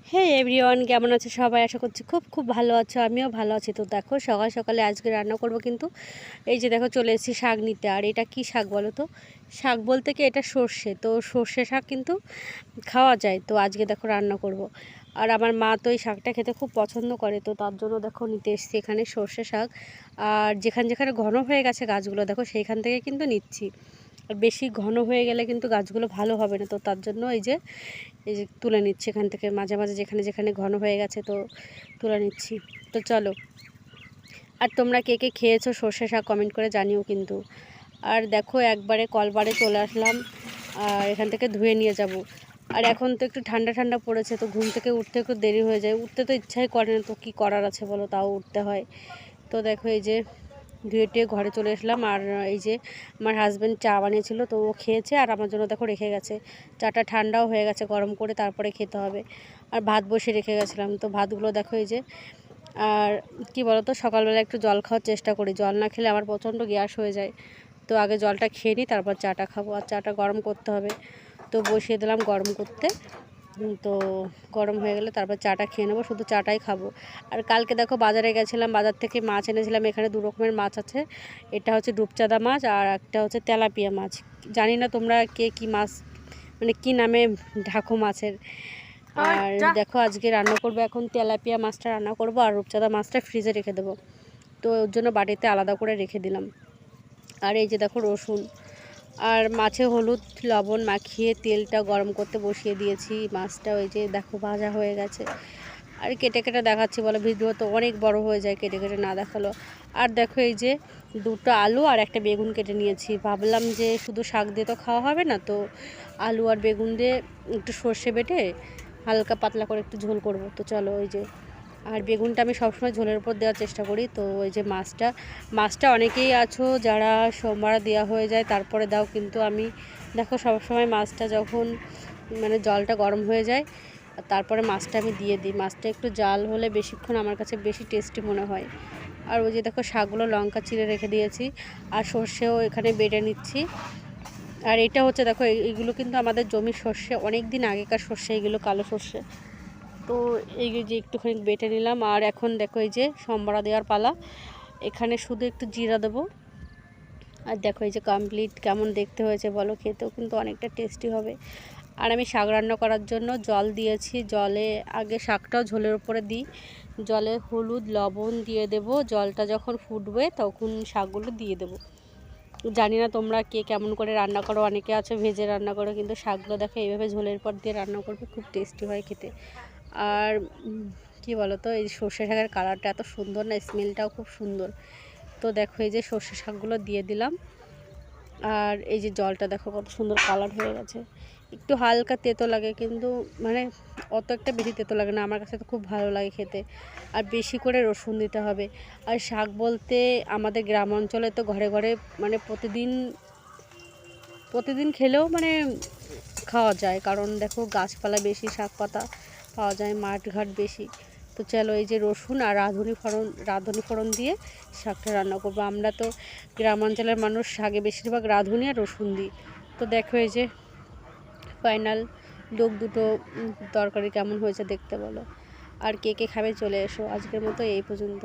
হে everyone, কেমন আছে সবাই? আশা করছি খুব খুব ভালো আছো। আমিও ভালো আছি। তো দেখো সকাল সকালে আজকে রান্না করব কিন্তু এই যে দেখো চলে এসেছি শাক নিতে। আর এটা কি শাক বলো তো? শাক বলতে কি এটা সর্ষে। তো সর্ষে শাক কিন্তু খাওয়া যায়। তো আজকে দেখো রান্না করব। আর আমার মা তো এই শাকটা খেতে খুব পছন্দ করে, তো তার জন্য দেখো নিতে এসেছি এখানে সর্ষে শাক। আর যেখানে যেখানে ঘন হয়ে গেছে গাছগুলো দেখো সেইখান থেকে কিন্তু নিচ্ছি। আর বেশি ঘন হয়ে গেলে কিন্তু গাছগুলো ভালো হবে না, তো তার জন্য এই যে তুলে নিচ্ছি এখান থেকে মাঝে মাঝে যেখানে যেখানে ঘন হয়ে গেছে তো তুলে নিচ্ছি। তো চলো, আর তোমরা কে কে খেয়েছো সর্ষে শাক কমেন্ট করে জানিও কিন্তু। আর দেখো একবারে কলবারে চলে আসলাম, আর এখান থেকে ধুয়ে নিয়ে যাব। আর এখন তো একটু ঠান্ডা ঠান্ডা পড়েছে, তো ঘুম থেকে উঠতে একটু দেরি হয়ে যায়। উঠতে তো ইচ্ছাই করে না, তো কী করার আছে বলো, তাও উঠতে হয়। তো দেখো এই যে ধুয়ে টুয়ে ঘরে চলে আসলাম। আর এই যে আমার হাজব্যান্ড চা বানিয়েছিল, তো ও খেয়েছে আর আমার জন্য দেখো রেখে গেছে। চাটা ঠান্ডাও হয়ে গেছে, গরম করে তারপরে খেতে হবে। আর ভাত বসিয়ে রেখে গেছিলাম, তো ভাতগুলো দেখো এই যে। আর কি বলো তো, সকালবেলা একটু জল খাওয়ার চেষ্টা করি, জল না খেলে আমার প্রচণ্ড গ্যাস হয়ে যায়। তো আগে জলটা খেয়ে নিই, তারপর চাটা খাবো। আর চাটা গরম করতে হবে, তো বসিয়ে দিলাম গরম করতে। তো গরম হয়ে গেলে তারপর চাটা খেয়ে নেবো, শুধু চাটাই খাবো। আর কালকে দেখো বাজারে গেছিলাম, বাজার থেকে মাছ এনেছিলাম। এখানে দু রকমের মাছ আছে, এটা হচ্ছে রূপচাঁদা মাছ আর একটা হচ্ছে তেলাপিয়া মাছ। জানি না তোমরা কে কী মাছ মানে কী নামে ঢাকো মাছের। আর দেখো আজকে রান্না করবো, এখন তেলাপিয়া মাছটা রান্না করবো আর রূপচাঁদা মাছটা ফ্রিজে রেখে দেবো। তো ওর জন্য বাটিতে আলাদা করে রেখে দিলাম। আর এই যে দেখো রসুন আর মাছে হলুদ লবণ মাখিয়ে তেলটা গরম করতে বসিয়ে দিয়েছি। মাছটা ওই যে দেখো ভাজা হয়ে গেছে। আর কেটে কেটে দেখাচ্ছি, বলো ভিডিও তো অনেক বড় হয়ে যায় কেটে কেটে না দেখালো। আর দেখো এই যে দুটো আলু আর একটা বেগুন কেটে নিয়েছি। ভাবলাম যে শুধু শাক দিয়ে তো খাওয়া হবে না, তো আলু আর বেগুন দিয়ে একটু সর্ষে বেটে হালকা পাতলা করে একটু ঝোল করব। তো চলো ওই যে, আর বেগুনটা আমি সবসময় ঝোলের উপর দেওয়ার চেষ্টা করি। তো ওই যে মাছটা অনেকেই আছো যারা সোমবার দেওয়া হয়ে যায় তারপরে দাও, কিন্তু আমি দেখো সবসময় মাছটা যখন মানে জলটা গরম হয়ে যায় তারপরে মাছটা আমি দিয়ে দিই। মাছটা একটু জাল হলে বেশিক্ষণ আমার কাছে বেশি টেস্টি মনে হয়। আর ওই যে দেখো শাকগুলো লঙ্কা চিড়ে রেখে দিয়েছি, আর সর্ষেও এখানে বেটে নিচ্ছি। আর এটা হচ্ছে দেখো এইগুলো কিন্তু আমাদের জমির সর্ষে, অনেক দিন আগেকার সর্ষে, এগুলো কালো সর্ষে। তো এই যে একটুখানি বেটে নিলাম। আর এখন দেখো এই যে সম্বরা দেওয়ার পালা, এখানে শুধু একটু জিরা দেবো। আর দেখো এই যে কমপ্লিট কেমন দেখতে হয়েছে বলো, খেতেও কিন্তু অনেকটা টেস্টি হবে। আর আমি শাক রান্না করার জন্য জল দিয়েছি, জলে আগে শাকটাও ঝোলের উপরে দিই, জলে হলুদ লবণ দিয়ে দেব। জলটা যখন ফুটবে তখন শাকগুলো দিয়ে দেবো। জানি না তোমরা কে কেমন করে রান্না করো, অনেকে আছে ভেজে রান্না করো, কিন্তু শাকগুলো দেখো এইভাবে ঝোলের পর দিয়ে রান্না করবে, খুব টেস্টি হয় খেতে। আর কি বলো তো, এই সর্ষে শাকের কালারটা এত সুন্দর না, স্মেলটাও খুব সুন্দর। তো দেখো এই যে সর্ষে শাকগুলো দিয়ে দিলাম। আর এই যে জলটা দেখো কত সুন্দর কালার হয়ে গেছে। একটু হালকা তেতো লাগে, কিন্তু মানে অত একটা বেশি তেতো লাগে না, আমার কাছে তো খুব ভালো লাগে খেতে। আর বেশি করে রসুন দিতে হবে। আর শাক বলতে আমাদের গ্রাম অঞ্চলে তো ঘরে ঘরে মানে প্রতিদিন খেলেও মানে খাওয়া যায়, কারণ দেখো গাছপালা বেশি, শাক পাতা পাওয়া যায়, মাঠ ঘাট বেশি। তো চলো এই যে রসুন আর রাঁধুনি ফোড়ন দিয়ে শাকটা রান্না করবো। আমরা তো গ্রাম অঞ্চলের মানুষ, শাকে বেশিরভাগ রাঁধুনি আর রসুন দিই। তো দেখো এই যে ফাইনাল লুক দুটো তরকারি কেমন হয়েছে দেখতে বলো। আর কে কে খাবে চলে এসো। আজকের মতো এই পর্যন্ত।